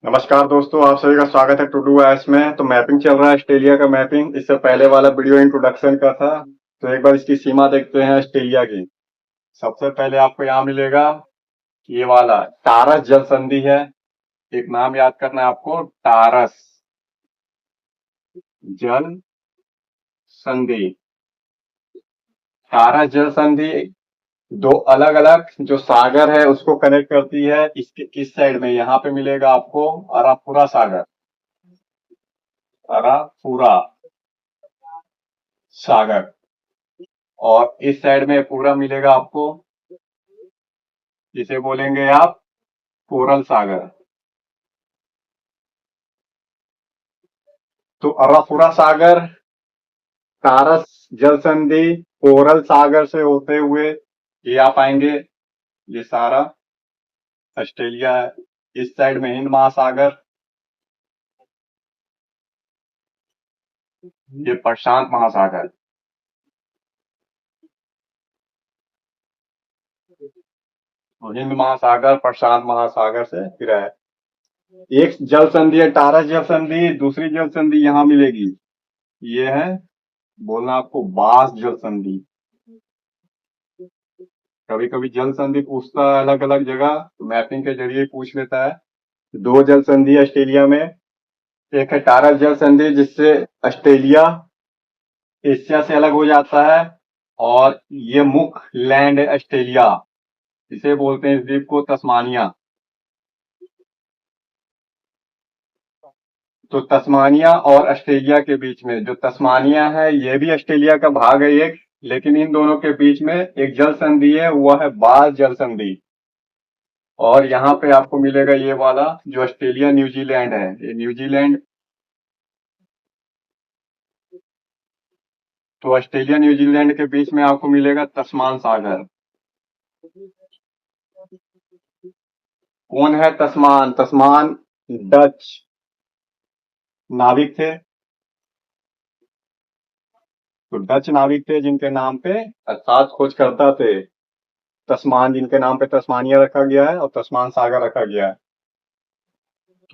नमस्कार दोस्तों, आप सभी का स्वागत है टू डू एस में। तो मैपिंग चल रहा है, ऑस्ट्रेलिया का मैपिंग। इससे पहले वाला वीडियो इंट्रोडक्शन का था। तो एक बार इसकी सीमा देखते हैं ऑस्ट्रेलिया की। सबसे पहले आपको यहाँ मिलेगा ये वाला टारस जल संधि है। एक नाम याद करना है आपको, टारस जल संधि। टारस जल संधि दो अलग अलग जो सागर है उसको कनेक्ट करती है। इसके इस साइड में यहाँ पे मिलेगा आपको अरापुरा सागर, अरापुरा सागर। और इस साइड में पूरा मिलेगा आपको, जिसे बोलेंगे आप कोरल सागर। तो अराफुरा सागर, टारस जल संधि, कोरल सागर से होते हुए ये आप आएंगे। ये सारा ऑस्ट्रेलिया है। इस साइड में हिंद महासागर, ये प्रशांत महासागर। तो हिंद महासागर प्रशांत महासागर से घिरा है। एक जल संधि है टारस जल संधि, दूसरी जल संधि यहाँ मिलेगी। ये है बोलना आपको बास जल संधि। कभी कभी जल संधि पूछता है अलग अलग जगह, तो मैपिंग के जरिए पूछ लेता है। दो जल संधि है ऑस्ट्रेलिया में। एक है टारस जल संधि, जिससे ऑस्ट्रेलिया एशिया से अलग हो जाता है। और ये मुख्य लैंड है ऑस्ट्रेलिया, इसे बोलते हैं इस द्वीप को तस्मानिया। तो तस्मानिया और ऑस्ट्रेलिया के बीच में जो तस्मानिया है, ये भी ऑस्ट्रेलिया का भाग है एक। लेकिन इन दोनों के बीच में एक जल संधि है, वह है बास जल संधि। और यहाँ पे आपको मिलेगा ये वाला जो ऑस्ट्रेलिया न्यूजीलैंड है, ये न्यूजीलैंड। तो ऑस्ट्रेलिया न्यूजीलैंड के बीच में आपको मिलेगा तस्मान सागर। कौन है तस्मान? तस्मान डच नाविक थे। तो डच नाविक थे जिनके नाम पे अर्थात खोजकर्ता थे तस्मान, जिनके नाम पे तस्मानिया रखा गया है और तस्मान सागर रखा गया है।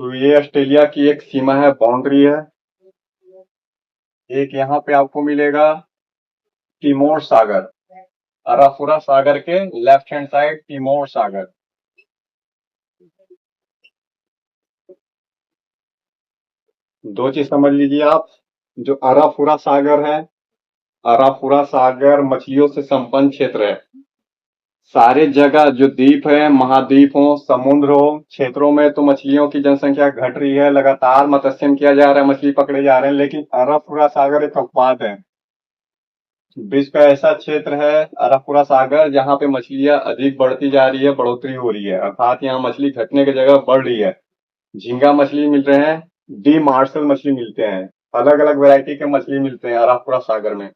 तो ये ऑस्ट्रेलिया की एक सीमा है, बाउंड्री है। एक यहाँ पे आपको मिलेगा तिमोर सागर, अराफुरा सागर के लेफ्ट हैंड साइड तिमोर सागर। दो चीज समझ लीजिए आप। जो अराफुरा सागर है, अराफुरा सागर मछलियों से संपन्न क्षेत्र है। सारे जगह जो द्वीप है, महाद्वीप हो, समुद्र हो, क्षेत्रों में तो मछलियों की जनसंख्या घट रही है। लगातार मत्स्यन किया जा रहा है, मछली पकड़े जा रहे हैं। लेकिन अराफुरा सागर एक अपवाद है। विश्व का ऐसा क्षेत्र है अराफुरा सागर जहाँ पे मछलियां अधिक बढ़ती जा रही है, बढ़ोतरी हो रही है। अर्थात यहाँ मछली घटने की जगह बढ़ रही है। झींगा मछली मिल रहे हैं, डी मार्शल मछली मिलते हैं, अलग अलग वैरायटी के मछली मिलते हैं अराफुरा सागर में।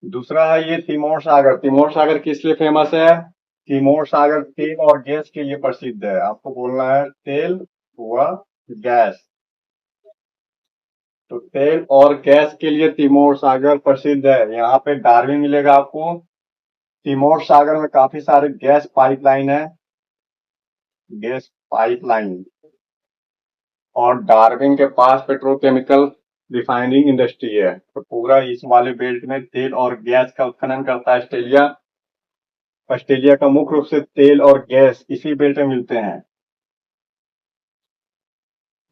दूसरा है ये तिमोर सागर। तिमोर सागर किस लिए फेमस है? तिमोर सागर तेल और गैस के लिए प्रसिद्ध है। आपको बोलना है तेल व गैस। तो तेल और गैस के लिए तिमोर सागर प्रसिद्ध है। यहाँ पे डार्विन मिलेगा आपको। तिमोर सागर में काफी सारे गैस पाइपलाइन है, गैस पाइपलाइन। और डार्विन के पास पेट्रोकेमिकल रिफाइनिंग इंडस्ट्री है। तो पूरा इस वाले बेल्ट में तेल और गैस का उत्खनन करता है ऑस्ट्रेलिया। ऑस्ट्रेलिया का मुख्य रूप से तेल और गैस इसी बेल्ट में मिलते हैं।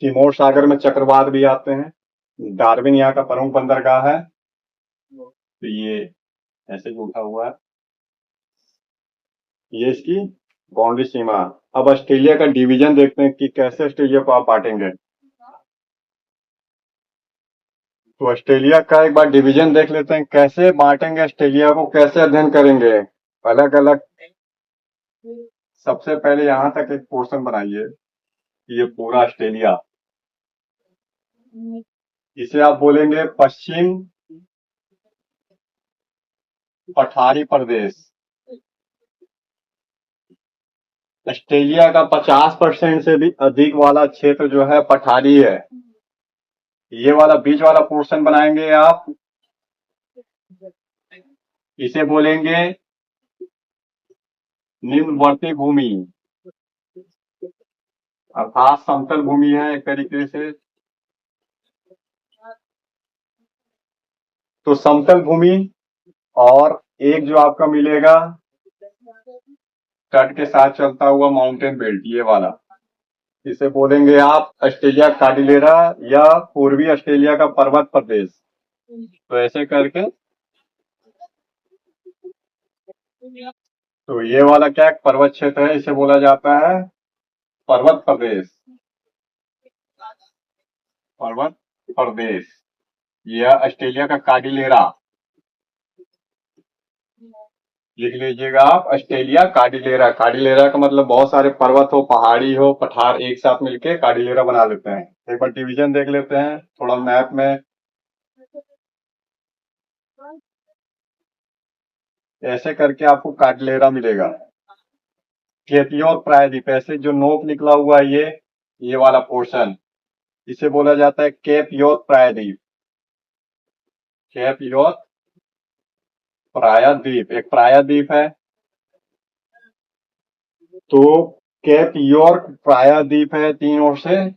तिमोर सागर में चक्रवात भी आते हैं। डार्विन यहाँ का प्रमुख बंदरगाह है। तो ये ऐसे ही उठा हुआ है। ये इसकी बाउंड्री सीमा। अब ऑस्ट्रेलिया का डिवीजन देखते हैं कि कैसे ऑस्ट्रेलिया को आप बांटेंगे। तो ऑस्ट्रेलिया का एक बार डिवीजन देख लेते हैं, कैसे बांटेंगे ऑस्ट्रेलिया को, कैसे अध्ययन करेंगे अलग अलग। सबसे पहले यहाँ तक एक पोर्शन बनाइए, ये पूरा ऑस्ट्रेलिया। इसे आप बोलेंगे पश्चिम पठारी प्रदेश। ऑस्ट्रेलिया का 50% से भी अधिक वाला क्षेत्र जो है पठारी है। ये वाला बीच वाला पोर्शन बनाएंगे आप, इसे बोलेंगे निम्नवर्ती भूमि। अर्थात समतल भूमि है एक तरीके से। तो समतल भूमि, और एक जो आपका मिलेगा तट के साथ चलता हुआ माउंटेन बेल्ट, ये वाला, इसे बोलेंगे आप ऑस्ट्रेलिया कार्डिलेरा या पूर्वी ऑस्ट्रेलिया का पर्वत प्रदेश। तो ऐसे करके, तो ये वाला क्या पर्वत क्षेत्र है, इसे बोला जाता है पर्वत प्रदेश। पर्वत प्रदेश, यह ऑस्ट्रेलिया का कार्डिलेरा, लिख लीजिएगा आप ऑस्ट्रेलिया कार्डिलेरा। कार्डिलेरा का मतलब बहुत सारे पर्वत हो, पहाड़ी हो, पठार एक साथ मिलके कार्डिलेरा बना लेते हैं। एक बार डिवीजन देख लेते हैं थोड़ा मैप में। ऐसे करके आपको कार्डिलेरा मिलेगा। केपियोर प्रायद्वीप, ऐसे जो नोक निकला हुआ है ये वाला पोर्शन, इसे बोला जाता है केप योर प्रायद्वीप। केप योर प्रायद्वीप एक प्रायद्वीप है। तो केप यॉर्क प्रायद्वीप है, तीन ओर से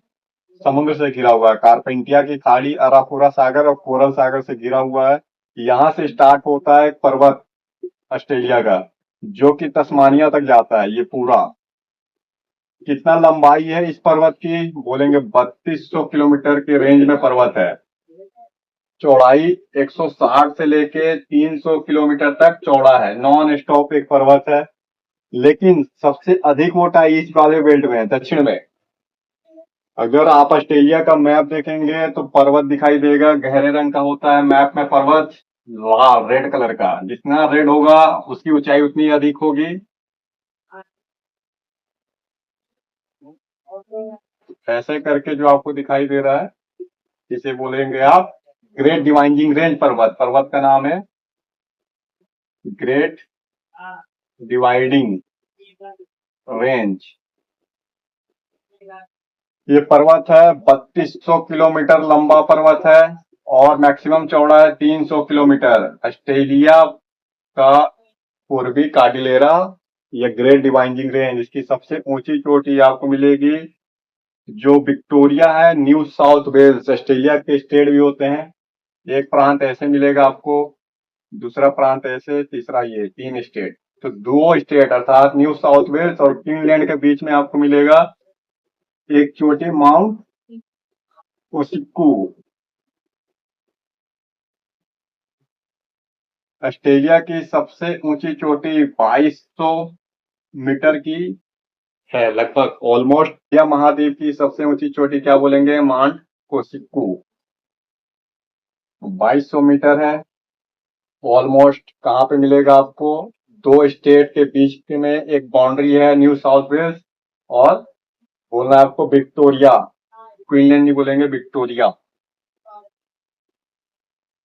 समुद्र से घिरा हुआ है। कारपेंटिया की खाड़ी, अराफुरा सागर और कोरल सागर से घिरा हुआ है। यहाँ से स्टार्ट होता है एक पर्वत ऑस्ट्रेलिया का, जो कि तस्मानिया तक जाता है। ये पूरा कितना लंबाई है इस पर्वत की, बोलेंगे 3200 किलोमीटर के रेंज में पर्वत है। चौड़ाई 160 से लेके 300 किलोमीटर तक चौड़ा है। नॉन स्टॉप एक पर्वत है। लेकिन सबसे अधिक मोटाई ईस्ट वाले बेल्ट में है, दक्षिण में। अगर आप ऑस्ट्रेलिया का मैप देखेंगे तो पर्वत दिखाई देगा, गहरे रंग का होता है मैप में पर्वत, लाल रेड कलर का। जितना रेड होगा उसकी ऊंचाई उतनी अधिक होगी। ऐसे करके जो आपको दिखाई दे रहा है, इसे बोलेंगे आप ग्रेट डिवाइनिंग रेंज पर्वत। पर्वत का नाम है ग्रेट डिवाइडिंग रेंज। ये पर्वत है 3200 किलोमीटर लंबा पर्वत है, और मैक्सिमम चौड़ा है 300 किलोमीटर। ऑस्ट्रेलिया का पूर्वी कार्डिलेरा या ग्रेट डिवाइनिंग रेंज, इसकी सबसे ऊंची चोटी आपको मिलेगी जो विक्टोरिया है, न्यू साउथ वेल्स। ऑस्ट्रेलिया के स्टेट भी होते हैं, एक प्रांत ऐसे मिलेगा आपको, दूसरा प्रांत ऐसे, तीसरा ये, तीन स्टेट। तो दो स्टेट अर्थात न्यू साउथ वेल्स और क्वीनलैंड के बीच में आपको मिलेगा एक चोटी, माउंट कोसिक्कू। ऑस्ट्रेलिया की सबसे ऊंची चोटी 2200 मीटर की है लगभग, ऑलमोस्ट। या महाद्वीप की सबसे ऊंची चोटी क्या बोलेंगे, माउंट कोसिक्कू, 2200 मीटर है। ऑलमोस्ट कहाँ पे मिलेगा आपको, दो स्टेट के बीच में एक बाउंड्री है, न्यू साउथ वेल्स, और बोलना है आपको विक्टोरिया, क्वीनलैंड नहीं बोलेंगे, विक्टोरिया।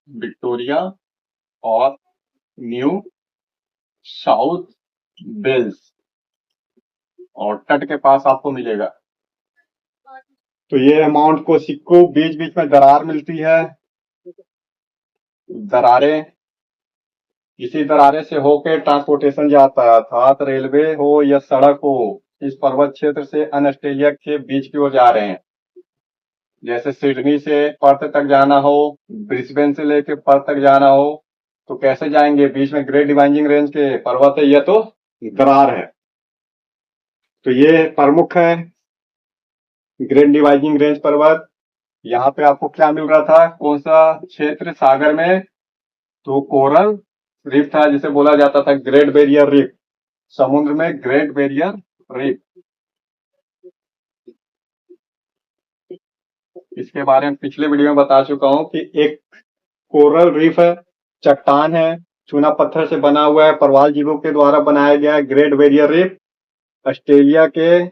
विक्टोरिया और न्यू साउथ वेल्स, और तट के पास आपको मिलेगा। तो ये माउंट कोसिक्कू, बीच बीच में दरार मिलती है। दरारें, इसी दरारे से होकर ट्रांसपोर्टेशन जाता है, अर्थात रेलवे हो या सड़क हो, इस पर्वत क्षेत्र से अन्य ऑस्ट्रेलिया के बीच की ओर जा रहे हैं। जैसे सिडनी से पर्थ तक जाना हो, ब्रिस्बेन से लेके पर्थ तक जाना हो, तो कैसे जाएंगे, बीच में ग्रेट डिवाइनिंग रेंज के पर्वत है, यह तो दरार है। तो ये प्रमुख है ग्रेट डिवाइनिंग रेंज पर्वत। यहाँ पे आपको क्या मिल रहा था, कौन सा क्षेत्र, सागर में, तो कोरल रीफ था, जिसे बोला जाता था ग्रेट बैरियर रीफ। समुद्र में ग्रेट बैरियर रीफ, इसके बारे में पिछले वीडियो में बता चुका हूं कि एक कोरल रीफ है, चट्टान है, चूना पत्थर से बना हुआ है, प्रवाल जीवों के द्वारा बनाया गया है। ग्रेट बैरियर रीफ ऑस्ट्रेलिया के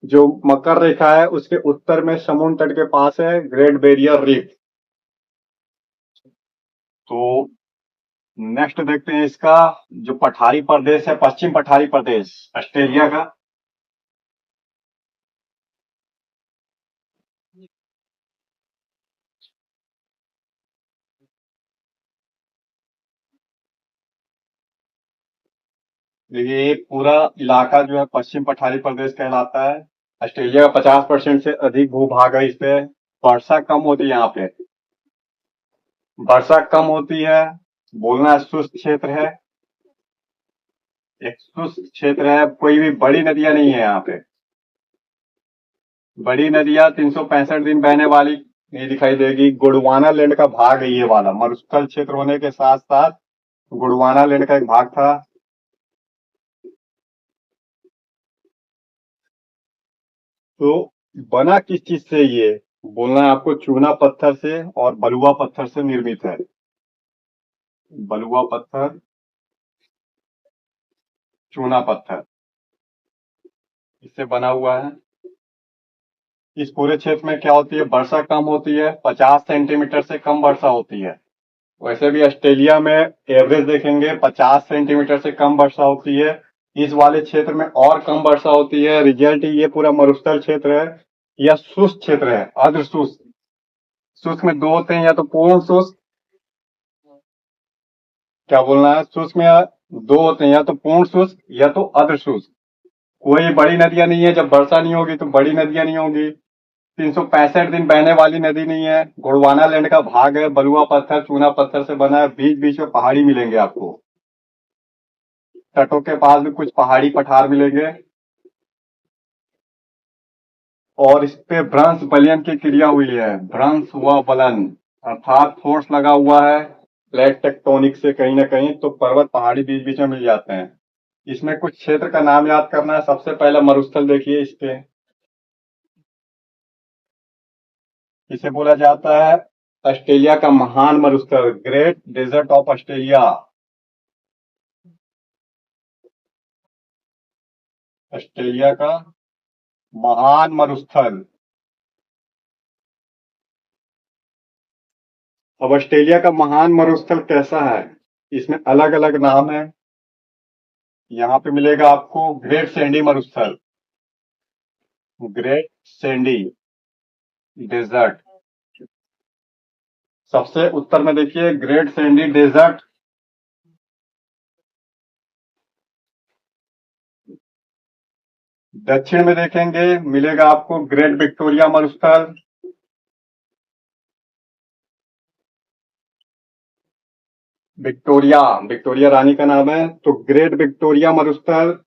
जो मकर रेखा है उसके उत्तर में समुद्र तट के पास है ग्रेट बैरियर रीफ। तो नेक्स्ट देखते हैं इसका जो पठारी प्रदेश है, पश्चिम पठारी प्रदेश ऑस्ट्रेलिया का। ये पूरा इलाका जो है पश्चिम पठारी प्रदेश कहलाता है। ऑस्ट्रेलिया का 50% से अधिक भूभाग है। इस पे वर्षा कम होती है। यहाँ पे वर्षा कम होती है। बोलना शुष्क क्षेत्र है। एक शुष्क क्षेत्र है। कोई भी बड़ी नदियां नहीं है यहाँ पे। बड़ी नदियां 365 दिन बहने वाली नहीं दिखाई देगी। गोंडवाना लैंड का भाग है ये वाला। मरुस्थल क्षेत्र होने के साथ साथ गोंडवाना लैंड का एक भाग था। तो बना किस चीज से ये बोलना है आपको। चूना पत्थर से और बलुआ पत्थर से निर्मित है। बलुआ पत्थर, चूना पत्थर, इससे बना हुआ है। इस पूरे क्षेत्र में क्या होती है, वर्षा कम होती है। 50 सेंटीमीटर से कम वर्षा होती है। वैसे भी ऑस्ट्रेलिया में एवरेज देखेंगे 50 सेंटीमीटर से कम वर्षा होती है। इस वाले क्षेत्र में और कम वर्षा होती है। रिजल्ट ये पूरा मरुस्थल क्षेत्र है या शुष्क क्षेत्र है। अर्ध शुष्क, शुष्क में दो होते हैं, या तो पूर्ण शुष्क, क्या बोलना है, शुष्क में दो होते हैं, या तो पूर्ण शुष्क या तो अर्ध शुष्क। कोई बड़ी नदियां नहीं है। जब वर्षा नहीं होगी तो बड़ी नदियां नहीं होगी। 365 दिन बहने वाली नदी नहीं है। गोंडवाना लैंड का भाग है। बलुआ पत्थर, चूना पत्थर से बना है। बीच बीच में पहाड़ी मिलेंगे आपको। तटों के पास भी कुछ पहाड़ी पठार मिलेंगे। और इस पे भ्रंश बलयन की क्रिया हुई है। भ्रंश व बलन अर्थात फोर्स लगा हुआ है प्लेट टेक्टोनिक से कहीं ना कहीं। तो पर्वत पहाड़ी बीच बीच में मिल जाते हैं। इसमें कुछ क्षेत्र का नाम याद करना है। सबसे पहला मरुस्थल देखिए। इसके इसे बोला जाता है ऑस्ट्रेलिया का महान मरुस्थल, great desert of Australia. Australia का महान मरुस्थल। अब ऑस्ट्रेलिया का महान मरुस्थल कैसा है, इसमें अलग अलग नाम है। यहाँ पे मिलेगा आपको ग्रेट सैंडी मरुस्थल, ग्रेट सैंडी डेजर्ट। सबसे उत्तर में देखिए ग्रेट सैंडी डेजर्ट। दक्षिण में देखेंगे मिलेगा आपको ग्रेट विक्टोरिया मरुस्थल। विक्टोरिया, विक्टोरिया रानी का नाम है। तो ग्रेट विक्टोरिया मरुस्थल,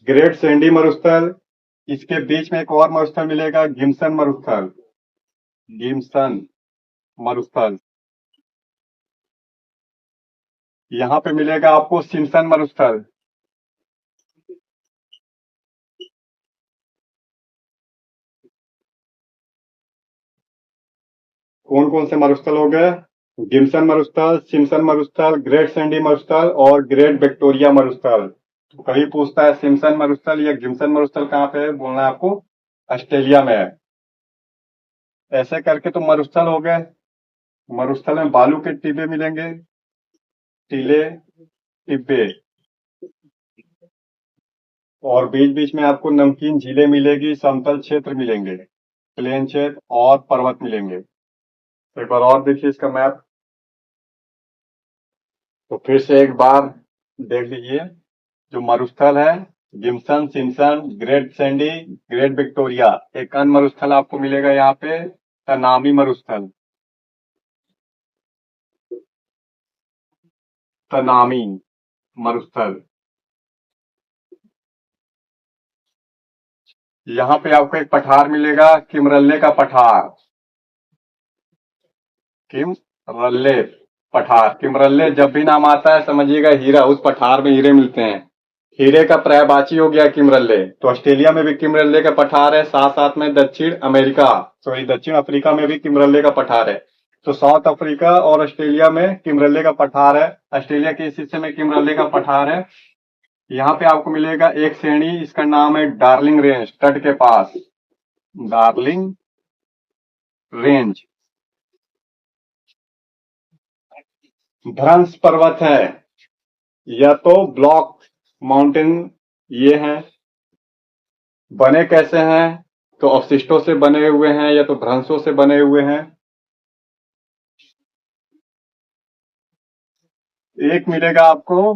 ग्रेट सैंडी मरुस्थल। इसके बीच में एक और मरुस्थल मिलेगा, गिम्सन मरुस्थल, गिम्सन मरुस्थल। यहाँ पे मिलेगा आपको सिम्सन मरुस्थल। कौन कौन से मरुस्थल हो गए, गिम्सन मरुस्थल, सिम्सन मरुस्थल, ग्रेट सैंडी मरुस्थल और ग्रेट विक्टोरिया मरुस्थल। तो कभी पूछता है सिम्सन मरुस्थल या गिम्सन मरुस्थल कहाँ पे है, बोलना है आपको ऑस्ट्रेलिया में है। ऐसे करके तो मरुस्थल हो गए। मरुस्थल में बालू के टिब्बे मिलेंगे, टीले, टिब्बे। और बीच बीच में आपको नमकीन झीलें मिलेगी, समतल क्षेत्र मिलेंगे, प्लेन क्षेत्र और पर्वत मिलेंगे। एक बार और देखिए इसका मैप। तो फिर से एक बार देख लीजिए। जो मरुस्थल है, Gibson, Simpson, Great Sandy, Great Victoria. एक अन्य मरुस्थल आपको मिलेगा यहाँ पे, तनामी मरुस्थल, तनामी मरुस्थल। यहाँ पे आपको एक पठार मिलेगा, किमरल्ले का पठार, किमरल्ले पठार। किमरल्ले जब भी नाम आता है समझिएगा हीरा, उस पठार में हीरे मिलते हैं। हीरे का पर्यायवाची हो गया किमरल्ले। तो ऑस्ट्रेलिया में भी किमरल्ले का पठार है। साथ साथ में दक्षिण अमेरिका, सॉरी दक्षिण अफ्रीका में भी किमरल्ले का पठार है। तो साउथ अफ्रीका और ऑस्ट्रेलिया में किमरल्ले का पठार है। ऑस्ट्रेलिया के इस हिस्से में किमरल्ले का पठार है। यहाँ पे आपको मिलेगा एक श्रेणी, इसका नाम है डार्लिंग रेंज, तट के पास, डार्लिंग रेंज। भ्रंश पर्वत है या तो ब्लॉक माउंटेन ये हैं। बने कैसे हैं, तो अवशिष्टों से बने हुए हैं या तो भ्रंशों से बने हुए हैं। एक मिलेगा आपको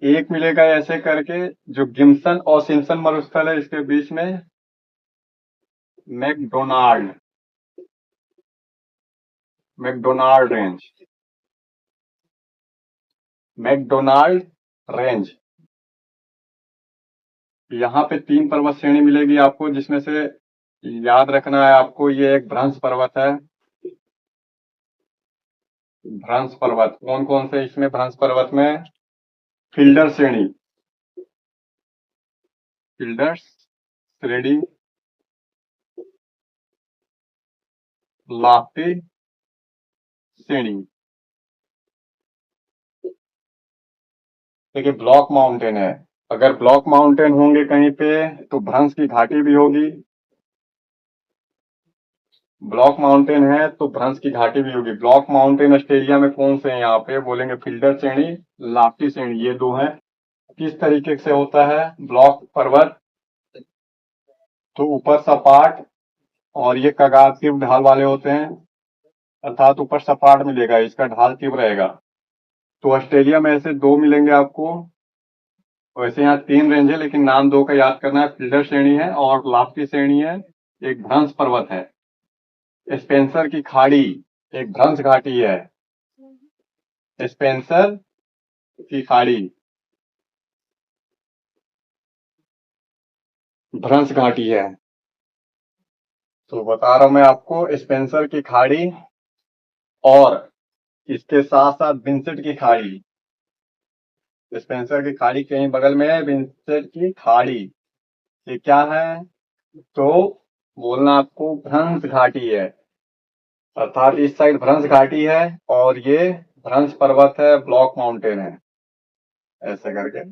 एक मिलेगा ऐसे करके जो गिम्सन और सिम्पसन मरुस्थल है इसके बीच में MacDonnell MacDonnell range MacDonnell range. यहाँ पे 3 पर्वत श्रेणी मिलेगी आपको, जिसमें से याद रखना है आपको, ये एक भ्रंश पर्वत है। भ्रंश पर्वत कौन कौन से इसमें भ्रंश पर्वत में? फिल्डर श्रेणी, फिल्डर्स श्रेणी, लाफ्टी श्रेणी। देखिए ब्लॉक माउंटेन है, अगर ब्लॉक माउंटेन होंगे कहीं पे तो भ्रंश की घाटी भी होगी। ब्लॉक माउंटेन है तो भ्रंश की घाटी भी होगी। ब्लॉक माउंटेन ऑस्ट्रेलिया में कौन से हैं? यहाँ पे बोलेंगे फिल्डर श्रेणी, लाफ्टी श्रेणी, ये दो हैं। किस तरीके से होता है ब्लॉक पर्वत? तो ऊपर सपाट और ये कगार तीव्र ढाल वाले होते हैं, अर्थात ऊपर सपाट मिलेगा, इसका ढाल तीव्र रहेगा। तो ऑस्ट्रेलिया में ऐसे दो मिलेंगे आपको। वैसे यहाँ 3 रेंज है, लेकिन नाम 2 का याद करना है, फिल्डर श्रेणी है और लाफ्टी श्रेणी है। एक भ्रंश पर्वत है। स्पेंसर की खाड़ी एक भ्रंश घाटी है। स्पेंसर की खाड़ी भ्रंश घाटी है। तो बता रहा हूं मैं आपको, स्पेंसर की खाड़ी और इसके साथ साथ विंसेंट की खाड़ी। स्पेंसर की खाड़ी कहीं बगल में है, विंसेंट की खाड़ी ये क्या है? तो बोलना आपको भ्रंश घाटी है, अर्थात इस साइड भ्रंश घाटी है और ये भ्रंश पर्वत है, ब्लॉक माउंटेन है, ऐसे करके।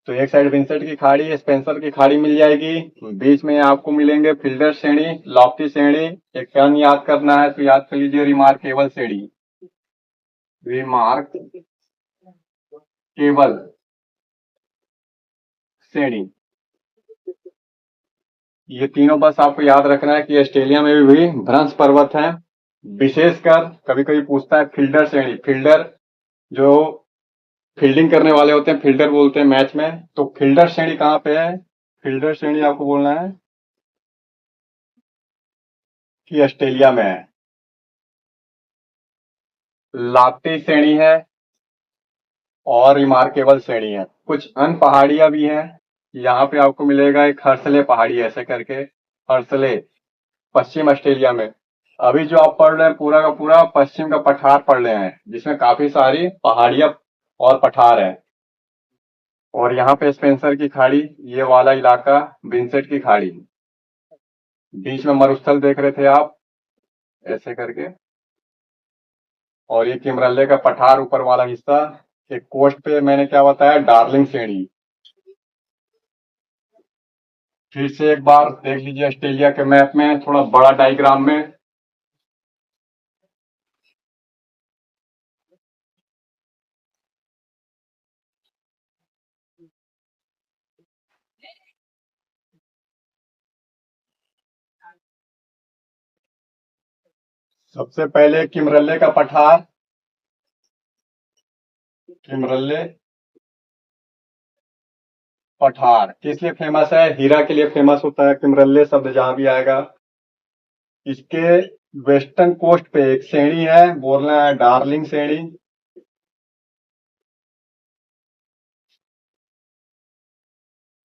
तो एक साइड विंसेंट की खाड़ी, स्पेंसर की खाड़ी मिल जाएगी, बीच में आपको मिलेंगे फिल्डर श्रेणी, लॉफ्टी श्रेणी। एक टर्म याद करना है तो याद कर लीजिए, रिमार्केबल श्रेणी, रिमार्क केबल श्रेणी। ये तीनों बस आपको याद रखना है कि ऑस्ट्रेलिया में भी भ्रंश पर्वत है। विशेषकर कभी कभी पूछता है फील्डर श्रेणी, फील्डर जो फील्डिंग करने वाले होते हैं, फील्डर बोलते हैं मैच में। तो फील्डर श्रेणी कहाँ पे है? फील्डर श्रेणी आपको बोलना है कि ऑस्ट्रेलिया में है। लाफ्टी श्रेणी है और रिमार्केबल श्रेणी है। कुछ अन्य पहाड़ियां भी हैं। यहाँ पे आपको मिलेगा एक हर्सले पहाड़ी, ऐसे करके हर्सले, पश्चिम ऑस्ट्रेलिया में। अभी जो आप पढ़ रहे हैं पूरा का पूरा पश्चिम का पठार पढ़ रहे हैं, जिसमें काफी सारी पहाड़ियां और पठार है। और यहाँ पे स्पेंसर की खाड़ी, ये वाला इलाका विंसेंट की खाड़ी, बीच में मरुस्थल देख रहे थे आप, ऐसे करके। और ये किमरल्ले का पठार ऊपर वाला हिस्सा। एक कोस्ट पे मैंने क्या बताया, डार्लिंग श्रेणी। फिर से एक बार देख लीजिए ऑस्ट्रेलिया के मैप में थोड़ा बड़ा डायग्राम में। सबसे पहले किमरल्ले का पठार, किमरल्ले पठार किस लिए फेमस है? हीरा के लिए फेमस होता है किमरल्ले शब्द जहां भी आएगा। इसके वेस्टर्न कोस्ट पे एक श्रेणी है, बोलना है डार्लिंग श्रेणी।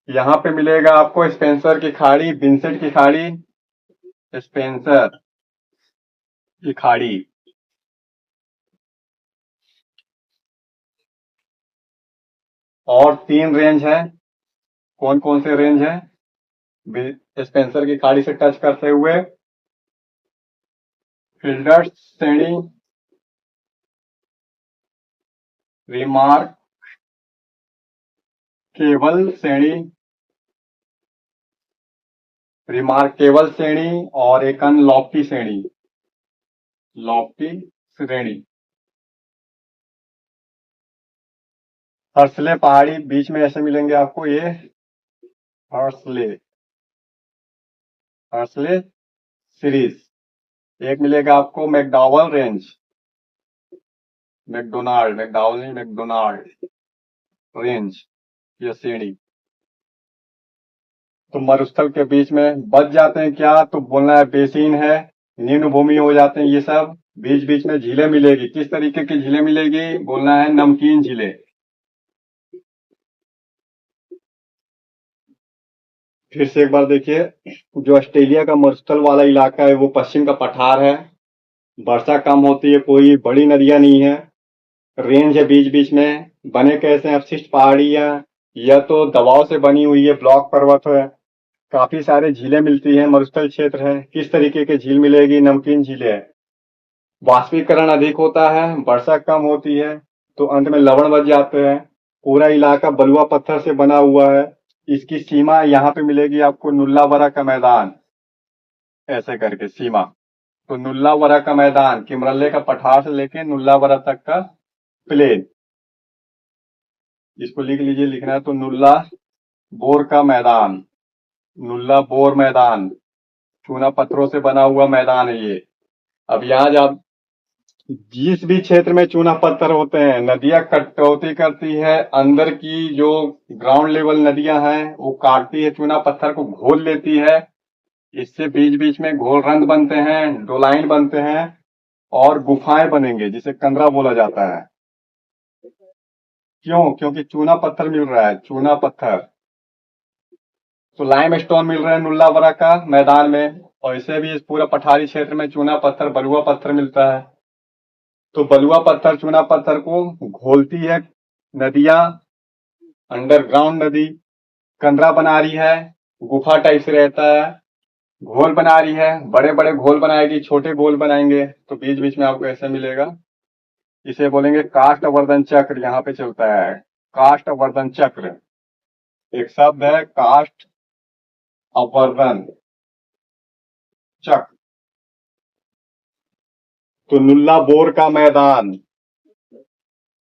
यहाँ पे मिलेगा आपको स्पेंसर की खाड़ी, विंसेंट की खाड़ी, स्पेंसर की खाड़ी। और 3 रेंज है। कौन कौन से रेंज है? स्पेंसर की खाड़ी से टच करते हुए फिल्डर्स श्रेणी, रिमार्क केबल श्रेणी, रिमार्केबल श्रेणी और एक अन्य लॉफ्टी श्रेणी, लॉफ्टी श्रेणी। हर्सले पहाड़ी बीच में ऐसे मिलेंगे आपको, ये हर्सले, हर्सले सीरीज। एक मिलेगा आपको मैकडॉवल रेंज, मैकडोनाल्ड, मैकडॉवल नहीं मैकडोनाल्ड। रेंज या श्रेणी। तो मरुस्थल के बीच में बच जाते हैं क्या, तो बोलना है बेसिन है, निम्न भूमि हो जाते हैं ये सब। बीच बीच में झीलें मिलेगी, किस तरीके की झीलें मिलेगी, बोलना है नमकीन झीलें। फिर से एक बार देखिए, जो ऑस्ट्रेलिया का मरुस्थल वाला इलाका है वो पश्चिम का पठार है, वर्षा कम होती है, कोई बड़ी नदियां नहीं है, रेंज है बीच बीच में, बने कैसे हैं, अपशिष्ट पहाड़ियां या तो दबाव से बनी हुई है, ब्लॉक पर्वत है, काफी सारे झीलें मिलती हैं, मरुस्थल क्षेत्र है। किस तरीके की झील मिलेगी, नमकीन झीलें है। वाष्पीकरण अधिक होता है, वर्षा कम होती है, तो अंत में लवण बच जाते हैं। पूरा इलाका बलुआ पत्थर से बना हुआ है। इसकी सीमा यहाँ पे मिलेगी आपको नुल्लावरा का मैदान, ऐसे करके सीमा। तो नुल्लावरा का मैदान किमरल्ले का पठार से लेके नुल्लावरा तक का प्लेन, इसको लिख लीजिए, लिखना है तो नुल्ला बोर का मैदान, नुल्ला बोर मैदान, चूना पत्थरों से बना हुआ मैदान है ये। अब यहाँ जब जिस भी क्षेत्र में चूना पत्थर होते हैं, नदियां कटौती करती है, अंदर की जो ग्राउंड लेवल नदियां हैं वो काटती है, चूना पत्थर को घोल लेती है, इससे बीच बीच में घोल रंध्र बनते हैं, डोलाइन बनते हैं और गुफाएं बनेंगे, जिसे कंदरा बोला जाता है। क्यों, क्योंकि चूना पत्थर मिल रहा है, चूना पत्थर। तो लाइम स्टोन मिल रहा है नुल्लावरा का मैदान में, और इसे भी इस पूरा पठारी क्षेत्र में चूना पत्थर, बलुआ पत्थर मिलता है। तो बलुआ पत्थर चूना पत्थर को घोलती है नदियां, अंडरग्राउंड नदी कंदरा बना रही है, गुफा टाइप से रहता है, घोल बना रही है, बड़े बड़े घोल बनाएगी, छोटे घोल बनाएंगे, तो बीच बीच में आपको ऐसे मिलेगा। इसे बोलेंगे काष्ठ वर्धन चक्र, यहाँ पे चलता है काष्ठ वर्धन चक्र। एक शब्द है काष्ठ अवर्धन चक्र। तो नुल्ला बोर का मैदान,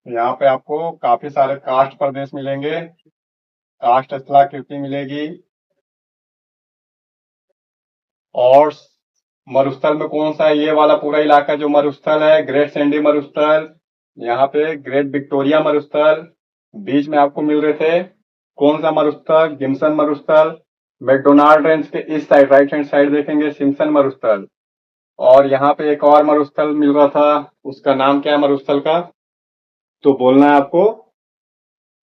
यहाँ पे आपको काफी सारे काष्ठ प्रदेश मिलेंगे, काष्ठ स्थलाकृति मिलेगी। और मरुस्थल में कौन सा है, ये वाला पूरा इलाका जो मरुस्थल है, ग्रेट सैंडी मरुस्थल, यहाँ पे ग्रेट विक्टोरिया मरुस्थल, बीच में आपको मिल रहे थे कौन सा मरुस्थल, गिम्सन मरुस्थल। मैकडोनाल्ड रेंज के इस साइड राइट हैंड साइड देखेंगे सिम्सन मरुस्थल। और यहाँ पे एक और मरुस्थल मिल रहा था, उसका नाम क्या है मरुस्थल का, तो बोलना है आपको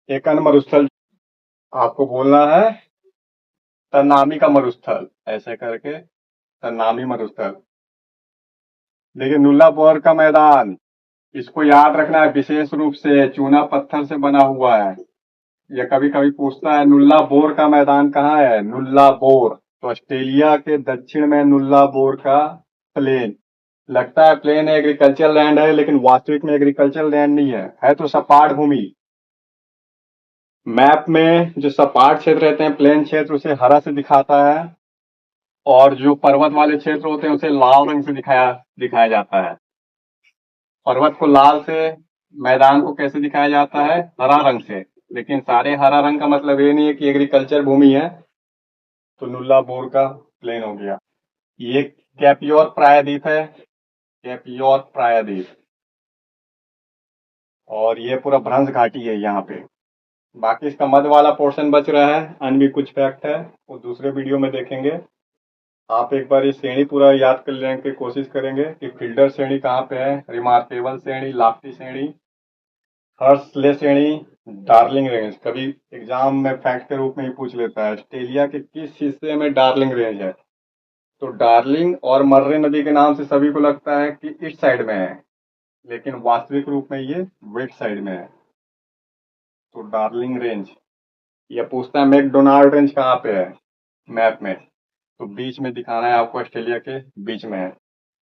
एक अन्य मरुस्थल, आपको बोलना है तन्नामी का मरुस्थल, ऐसे करके तन्नामी मरुस्थल। देखिए नुल्ला बोर का मैदान, इसको याद रखना है, विशेष रूप से चूना पत्थर से बना हुआ है। ये कभी कभी पूछता है नुल्ला बोर का मैदान कहाँ है, नुल्ला बोर, तो ऑस्ट्रेलिया के दक्षिण में नुल्ला बोर का प्लेन। लगता है प्लेन एग्रीकल्चर लैंड है, लेकिन वास्तविक में एग्रीकल्चर लैंड नहीं है तो सपाट भूमि। मैप में जो सपाट क्षेत्र रहते हैं, प्लेन क्षेत्र, उसे हरा से दिखाता है, और जो पर्वत वाले क्षेत्र होते हैं उसे लाल रंग से दिखाया जाता है। पर्वत को लाल से, मैदान को कैसे दिखाया जाता है, हरा रंग से। लेकिन सारे हरा रंग का मतलब ये नहीं है कि एग्रीकल्चर भूमि है। तो नुल्ला बोर का प्लेन हो गया। ये कैपियोर प्रायद्वीप है, कैपियोर प्रायद्वीप, और ये पूरा भ्रंश घाटी है यहाँ पे। बाकी इसका मध्य वाला पोर्शन बच रहा है, अन्य भी कुछ फैक्ट है वो दूसरे वीडियो में देखेंगे। आप एक बार ये श्रेणी पूरा याद कर लेने की कोशिश करेंगे कि फिल्टर श्रेणी कहाँ पे है, रिमार्केबल श्रेणी, लाफ्टी श्रेणी, हर्सले श्रेणी, डार्लिंग रेंज। कभी एग्जाम में फैक्ट के रूप में ही पूछ लेता है, ऑस्ट्रेलिया के किस हिस्से में डार्लिंग रेंज है। तो डार्लिंग और मर्रे नदी के नाम से सभी को लगता है कि ईस्ट साइड में है, लेकिन वास्तविक रूप में ये वेस्ट साइड में है। तो डार्लिंग रेंज। ये पूछता है मैकडोनाल्ड रेंज कहाँ पे है मैप में, तो बीच में दिखाना है आपको, ऑस्ट्रेलिया के बीच में है।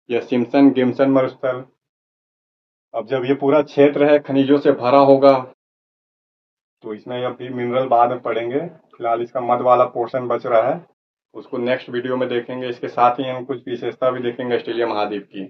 यह सिम्सन गिम्सन मरुस्थल। अब जब ये पूरा क्षेत्र है खनिजों से भरा होगा, तो इसमें अभी मिनरल बाद में पढ़ेंगे, फिलहाल इसका मध्य वाला पोर्शन बच रहा है, उसको नेक्स्ट वीडियो में देखेंगे। इसके साथ ही हम कुछ विशेषता भी देखेंगे ऑस्ट्रेलिया महाद्वीप की।